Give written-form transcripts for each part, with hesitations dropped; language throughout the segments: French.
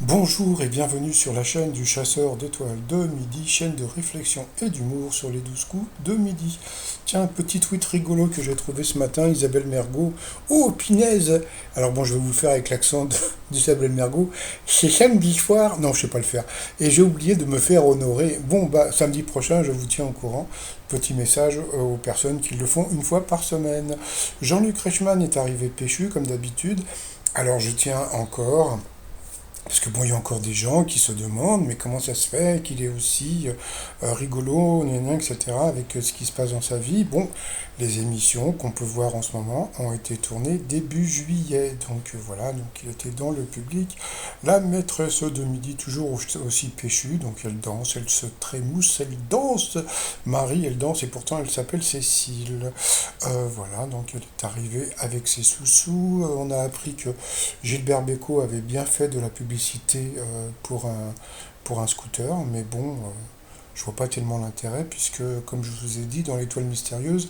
Bonjour et bienvenue sur la chaîne du chasseur d'étoiles de midi, chaîne de réflexion et d'humour sur les 12 coups de midi. Tiens, un petit tweet rigolo que j'ai trouvé ce matin, Isabelle Mergo. Oh, pinaise! Alors bon, je vais vous le faire avec l'accent d'Isabelle Mergo. C'est samedi soir. Non, je sais pas le faire. Et j'ai oublié de me faire honorer. Bon, bah, samedi prochain, je vous tiens au courant. Petit message aux personnes qui le font une fois par semaine. Jean-Luc Reichmann est arrivé péchu, comme d'habitude. Alors je tiens encore. Parce que bon, il y a encore des gens qui se demandent, mais comment ça se fait qu'il est aussi rigolo, gna gna, etc., avec ce qui se passe dans sa vie. Bon, les émissions qu'on peut voir en ce moment ont été tournées début juillet, donc voilà, donc il était dans le public. La maîtresse de midi, toujours aussi péchue, donc elle danse, elle se trémousse, elle danse. Marie, elle danse, et pourtant elle s'appelle Cécile. Voilà, donc elle est arrivée avec ses sous-sous. On a appris que Gilbert Bécaud avait bien fait de la publicité pour un scooter, mais bon, je vois pas tellement l'intérêt, puisque, comme je vous ai dit, dans l'étoile mystérieuse,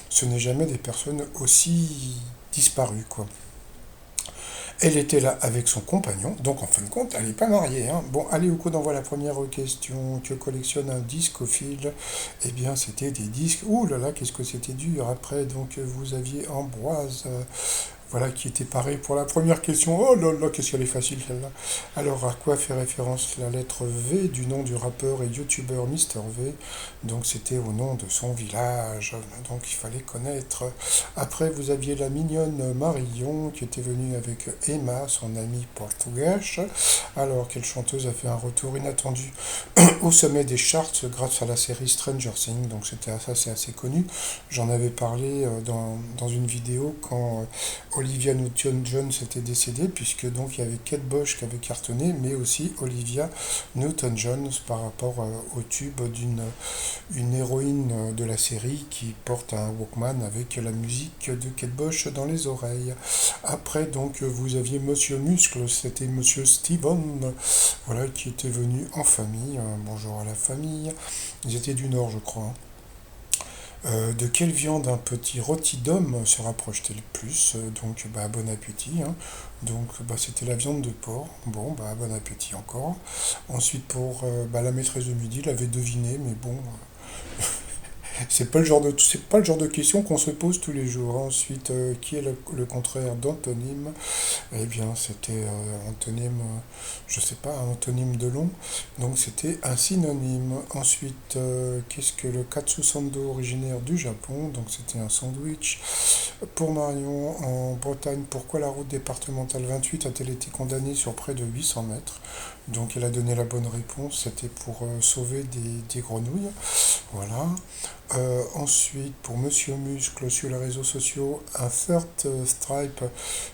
ce n'est jamais des personnes aussi disparues, quoi. Elle était là avec son compagnon, donc en fin de compte, elle n'est pas mariée, hein. Bon, allez, au coup d'envoi la première question. Que collectionne un discophile? Eh bien, c'était des disques. Ouh là là, qu'est-ce que c'était dur. Après, donc, vous aviez Ambroise, voilà, qui était pareil pour la première question. Oh là là, qu'est-ce qu'elle est facile celle-là. Alors, à quoi fait référence la lettre V du nom du rappeur et youtubeur Mister V? Donc, c'était au nom de son village. Donc, il fallait connaître. Après, vous aviez la mignonne Marion qui était venue avec Emma, son amie portugaise. Alors, quelle chanteuse a fait un retour inattendu au sommet des charts grâce à la série Stranger Things? Donc, c'était ça, c'est assez connu. J'en avais parlé dans une vidéo quand Olivia Newton-John était décédée, puisque donc il y avait Kate Bush qui avait cartonné, mais aussi Olivia Newton-John par rapport au tube une héroïne de la série qui porte un Walkman avec la musique de Kate Bush dans les oreilles. Après, donc, vous aviez Monsieur Muscle, c'était Monsieur Steven, voilà, qui était venu en famille. Bonjour à la famille. Ils étaient du Nord, je crois, hein. De quelle viande un petit rôti d'homme se rapproche-t-il le plus? Donc, bah, bon appétit, hein. Donc, bah, c'était la viande de porc. Bon, bah, bon appétit encore. Ensuite, pour bah, la maîtresse de midi, l'avait deviné, mais bon, c'est pas le genre de question qu'on se pose tous les jours. Ensuite, qui est le contraire d'antonyme? Eh bien, c'était antonyme, je sais pas, un antonyme de long. Donc, c'était un synonyme. Ensuite, qu'est-ce que le katsusando originaire du Japon? Donc, c'était un sandwich. Pour Marion, en Bretagne, pourquoi la route départementale 28 a-t-elle été condamnée sur près de 800 mètres? Donc, elle a donné la bonne réponse. C'était pour sauver des grenouilles. Voilà. Ensuite, pour Monsieur Muscle, sur les réseaux sociaux, un third stripe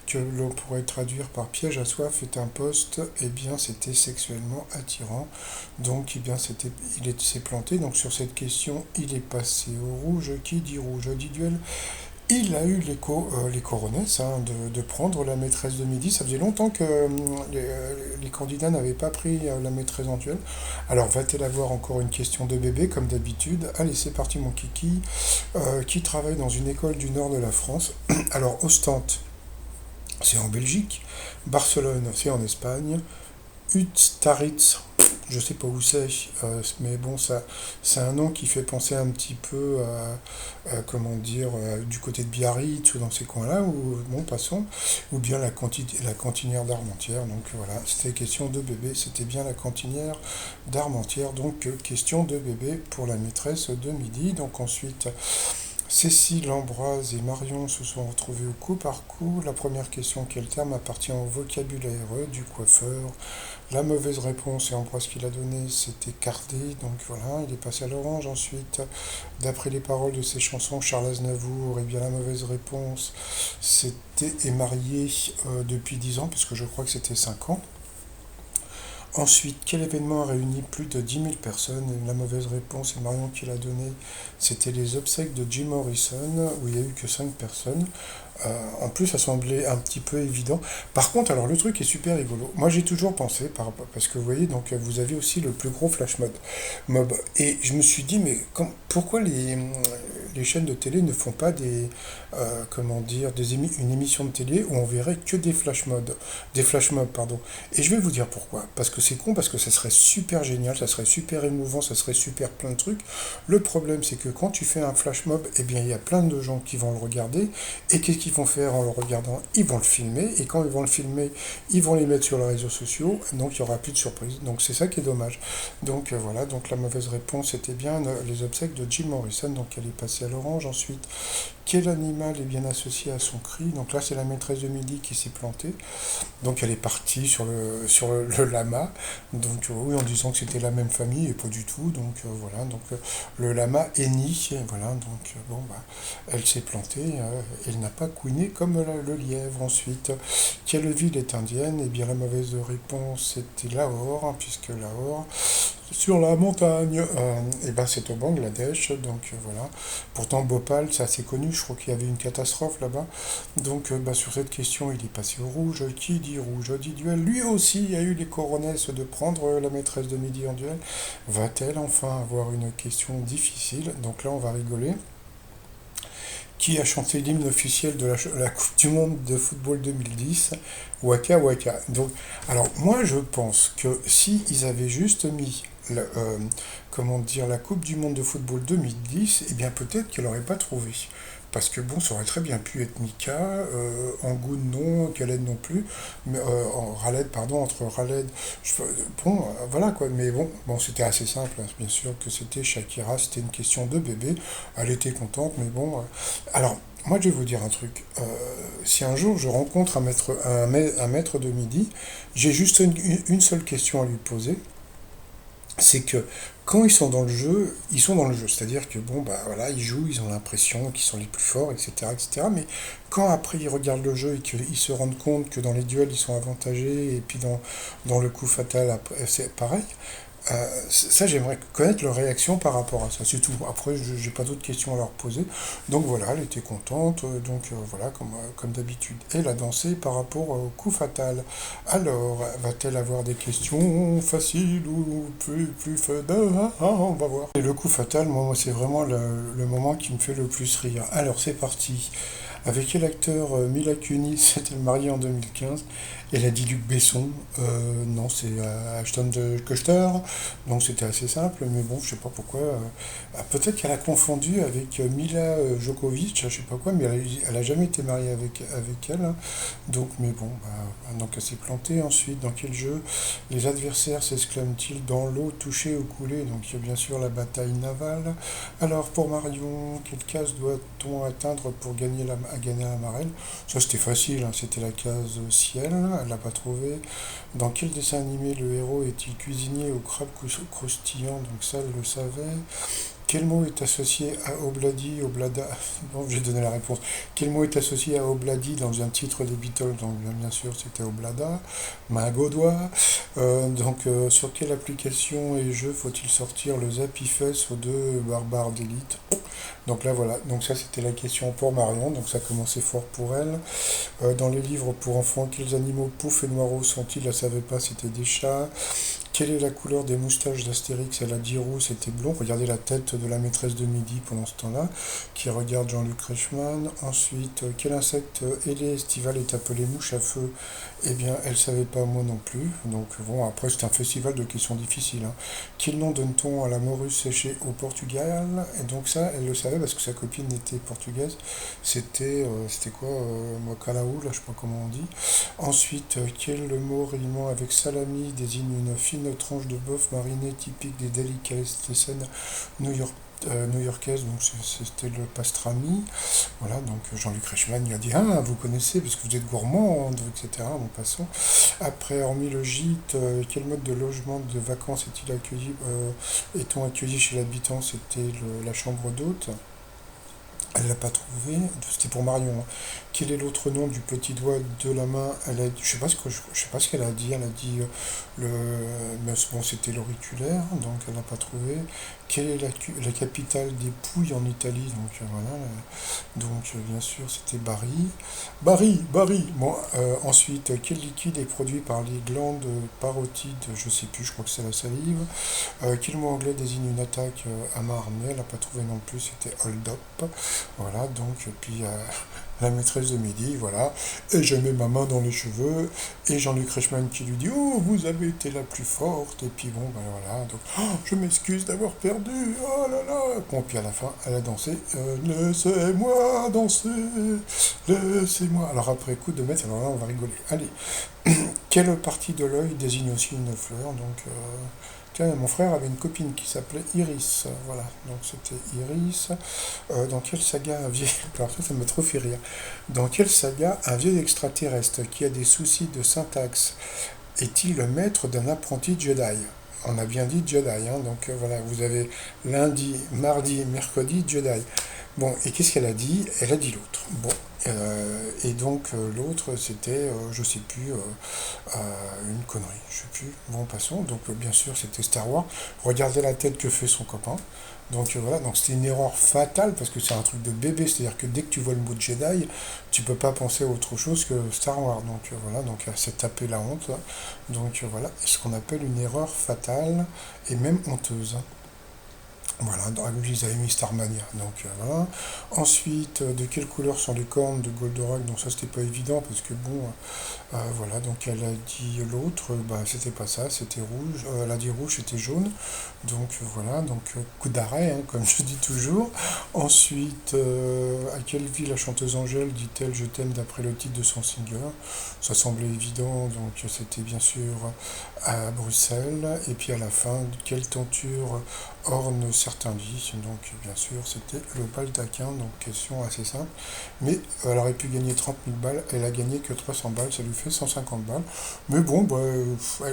que l'on pourrait traduire par piège à soif est un poste, eh bien c'était sexuellement attirant. Donc eh bien s'est planté. Donc sur cette question, il est passé au rouge. Qui dit rouge dit duel. Il a eu les coronesses, hein, de prendre la maîtresse de midi. Ça faisait longtemps que les candidats n'avaient pas pris la maîtresse en duel. Alors, va-t-elle avoir encore une question de bébé, comme d'habitude? Allez, c'est parti, mon kiki. Qui travaille dans une école du nord de la France? Alors, Ostende, c'est en Belgique. Barcelone, c'est en Espagne. Ustaritz, je sais pas où c'est, mais bon, ça, c'est un nom qui fait penser un petit peu comment dire, du côté de Biarritz ou dans ces coins-là, ou bon, passons, ou bien la cantinière d'Armentières. Donc voilà, c'était question de bébé, c'était bien la cantinière d'Armentières. Donc question de bébé pour la maîtresse de midi. Donc ensuite, Cécile, Ambroise et Marion se sont retrouvés au coup par coup. La première question, quel terme appartient au vocabulaire du coiffeur? La mauvaise réponse, et Ambroise qui l'a donnée, c'était cardé, donc voilà, il est passé à l'orange. Ensuite, d'après les paroles de ses chansons, Charles Aznavour, et bien la mauvaise réponse, c'était est marié depuis 10 ans, parce que je crois que c'était 5 ans. Ensuite, quel événement a réuni plus de 10 000 personnes? La mauvaise réponse, et Marion qui l'a donnée, c'était les obsèques de Jim Morrison, où il n'y a eu que 5 personnes. En plus, ça semblait un petit peu évident. Par contre, alors le truc est super rigolo. Moi, j'ai toujours pensé, parce que vous voyez, donc vous avez aussi le plus gros flash mob. Et je me suis dit, mais pourquoi les chaînes de télé ne font pas comment dire, une émission de télé où on verrait que des flash mobs, pardon. Et je vais vous dire pourquoi. Parce que c'est con, parce que ça serait super génial, ça serait super émouvant, ça serait super plein de trucs. Le problème, c'est que quand tu fais un flash mob, eh bien, il y a plein de gens qui vont le regarder. Et qu'est-ce qu'ils vont faire en le regardant? Ils vont le filmer. Et quand ils vont le filmer, ils vont les mettre sur les réseaux sociaux. Donc, il n'y aura plus de surprise. Donc, c'est ça qui est dommage. Donc, voilà. Donc, la mauvaise réponse était bien les obsèques de Jim Morrison. Donc, elle est passée à l'orange. Ensuite, quel animal est bien associé à son cri? Donc là, c'est la maîtresse de midi qui s'est plantée. Donc elle est partie sur le lama, donc oui, en disant que c'était la même famille, et pas du tout. Donc voilà, donc le lama Eni, voilà, donc bon, bah, elle s'est plantée, elle n'a pas couiné comme le lièvre. Ensuite, quelle ville est indienne? Eh bien, la mauvaise réponse était Lahore, hein, puisque Lahore, sur la montagne, et ben c'est au Bangladesh, donc voilà. Pourtant, Bhopal, c'est assez connu, je crois qu'il y avait une catastrophe là-bas. Donc, bah, sur cette question, il est passé au rouge. Qui dit rouge dit duel. Lui aussi a eu les coronesses de prendre la maîtresse de midi en duel. Va-t-elle enfin avoir une question difficile? Donc là, on va rigoler. Qui a chanté l'hymne officiel de la Coupe du Monde de football 2010? Waka Waka. Donc, alors moi je pense que si ils avaient juste mis comment dire, la Coupe du Monde de football 2010, eh bien peut-être qu'elle n'aurait pas trouvé. Parce que bon, ça aurait très bien pu être Mika, Angoun non, Khaled non plus, mais Raled, pardon, entre Raled, bon, voilà quoi, mais bon, c'était assez simple, hein, bien sûr que c'était Shakira, c'était une question de bébé, elle était contente, mais bon. Alors, moi je vais vous dire un truc, si un jour je rencontre un maître de midi, j'ai juste une seule question à lui poser, c'est que quand ils sont dans le jeu, ils sont dans le jeu. C'est-à-dire que bon, bah voilà, ils jouent, ils ont l'impression qu'ils sont les plus forts, etc., etc. Mais quand après ils regardent le jeu et qu'ils se rendent compte que dans les duels ils sont avantagés et puis dans le coup fatal c'est pareil, ça, j'aimerais connaître leur réaction par rapport à ça. C'est tout. Après, je n'ai pas d'autres questions à leur poser. Donc voilà, elle était contente. Donc voilà, comme d'habitude. Elle a dansé par rapport au coup fatal. Alors, va-t-elle avoir des questions faciles ou plus fun? On va voir. Et le coup fatal, moi c'est vraiment le moment qui me fait le plus rire. Alors, c'est parti. Avec quel acteur Mila Kunis s'est-elle mariée en 2015? Elle a dit Luc Besson. Non, c'est Ashton de Kutcher. Donc c'était assez simple, mais bon, je sais pas pourquoi. Peut-être qu'elle a confondu avec Mila Djokovic, je sais pas quoi, mais elle a jamais été mariée avec elle, hein. Donc, mais bon, bah, donc elle s'est plantée. Ensuite, dans quel jeu les adversaires s'exclament-ils dans l'eau, touchée ou coulée? Donc il y a bien sûr la bataille navale. Alors pour Marion, quelle case doit-on atteindre pour gagner la marelle? Ça c'était facile, hein, c'était la case ciel, elle l'a pas trouvé. Dans quel dessin animé le héros est-il cuisinier au crabe croustillant? Donc ça, elle le savait. Quel mot est associé à Obladi, Oblada? Bon, j'ai donné la réponse. Quel mot est associé à Obladi dans un titre des Beatles? Donc bien sûr, c'était Oblada. Magodois. Donc sur quelle application et jeu faut-il sortir le Zapifest aux deux barbares d'élite? Donc là voilà, donc ça c'était la question pour Marion, donc ça commençait fort pour elle. Dans les livres pour enfants, quels animaux poufs et noirs sont-ils? Elle ne savait pas, c'était des chats. Quelle est la couleur des moustaches d'Astérix? Elle a dit rouge, c'était blond. Regardez la tête de la maîtresse de midi pendant ce temps-là, qui regarde Jean-Luc Reichmann. Ensuite, quel insecte ailé estival est appelé mouche à feu? Eh bien, elle ne savait pas, moi non plus. Donc bon, après c'est un festival de questions difficiles, hein. Quel nom donne-t-on à la morue séchée au Portugal? Et donc ça, elle le savait parce que sa copine était portugaise. C'était quoi, Mocalaou, là, je sais pas comment on dit. Ensuite, quel mot rimant avec salami désigne une fine tranche de bœuf mariné typique des délicatessen new-york, new-yorkaises? Donc c'était le pastrami. Voilà, donc Jean-Luc Reichmann il a dit ah, vous connaissez parce que vous êtes gourmand, etc. Bon, passons. Après, hormis le gîte, quel mode de logement de vacances est-on accueilli chez l'habitant? C'était la chambre d'hôte. Elle l'a pas trouvé. C'était pour Marion, hein. Quel est l'autre nom du petit doigt de la main? Elle a, je sais pas ce qu'elle a dit. Elle a dit le, mais bon, c'était l'auriculaire, donc elle n'a pas trouvé. Quelle est la capitale des Pouilles en Italie? Donc voilà. Donc bien sûr, c'était Bari. Bari. Bon, ensuite, quel liquide est produit par les glandes parotides? Je sais plus. Je crois que c'est la salive. Quel mot anglais désigne une attaque à main armée? Elle n'a pas trouvé non plus. C'était hold up. Voilà, donc, puis la maîtresse de midi, voilà, et je mets ma main dans les cheveux, et Jean-Luc Reichmann qui lui dit, oh, vous avez été la plus forte, et puis bon, ben voilà, donc, oh, je m'excuse d'avoir perdu, oh là là, bon, puis à la fin, elle a dansé, laissez-moi danser, laissez-moi, alors après coup de mettre, alors là, on va rigoler, allez, quelle partie de l'œil désigne aussi une fleur, donc, tiens, mon frère avait une copine qui s'appelait Iris, voilà, donc c'était Iris. Dans quelle saga un vieil... Alors ça m'a trop fait rire. Dans quelle saga un vieil extraterrestre qui a des soucis de syntaxe est-il le maître d'un apprenti Jedi? On a bien dit Jedi, hein, donc voilà, vous avez lundi, mardi, mercredi, Jedi. Bon, et qu'est-ce qu'elle a dit? Elle a dit l'autre. Bon, et donc l'autre c'était, je sais plus, une connerie, je sais plus. Bon, passons. Donc bien sûr c'était Star Wars. Regardez la tête que fait son copain. Donc voilà, donc c'était une erreur fatale parce que c'est un truc de bébé, c'est-à-dire que dès que tu vois le mot Jedi, tu peux pas penser à autre chose que Star Wars. Donc voilà, donc elle s'est tapé la honte là. Donc voilà, ce qu'on appelle une erreur fatale et même honteuse. Voilà, dans la ils avaient mis Starmania. Donc voilà. Ensuite, de quelle couleur sont les cornes de Goldorak? Donc ça c'était pas évident parce que bon, voilà, donc elle a dit l'autre, bah c'était pas ça, c'était rouge. Elle a dit rouge, c'était jaune. Donc voilà, donc coup d'arrêt, hein, comme je dis toujours. Ensuite, à quelle ville la chanteuse Angèle dit-elle je t'aime d'après le titre de son single? Ça semblait évident, donc c'était bien sûr à Bruxelles. Et puis à la fin, quelle tenture orne certains lits? Donc bien sûr, c'était le baldaquin, donc question assez simple. Mais elle aurait pu gagner 30 000 balles, elle a gagné que 300 balles, ça lui fait 150 balles. Mais bon, bah,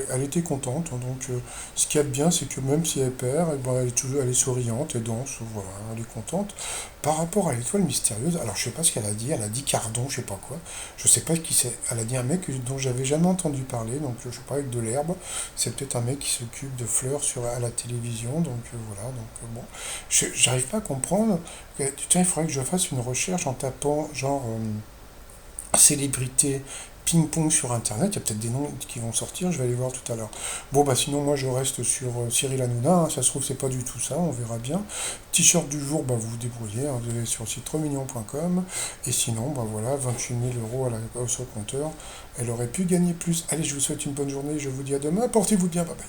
elle était contente, hein. Donc ce qu'il y a de bien, c'est que même si elle perd, eh ben, elle est toujours, elle est souriante, elle danse, voilà, elle est contente. Par rapport à l'étoile mystérieuse, alors je sais pas ce qu'elle a dit, elle a dit Cardon, je sais pas quoi, je sais pas qui c'est. Elle a dit un mec dont j'avais jamais entendu parler, donc je sais pas, avec de l'herbe. C'est peut-être un mec qui s'occupe de fleurs à la télévision, donc voilà, donc bon. J'arrive pas à comprendre. Tiens, il faudrait que je fasse une recherche en tapant genre célébrité ping-pong sur internet, il y a peut-être des noms qui vont sortir, je vais aller voir tout à l'heure. Bon bah sinon moi je reste sur Cyril Hanouna, hein, ça se trouve c'est pas du tout ça, on verra bien. T-shirt du jour, bah vous vous débrouillez, hein, vous allez sur le site trosmignon.com, et sinon bah voilà, 28 000 € au compteur, elle aurait pu gagner plus. Allez, je vous souhaite une bonne journée, je vous dis à demain, portez-vous bien, bye bye.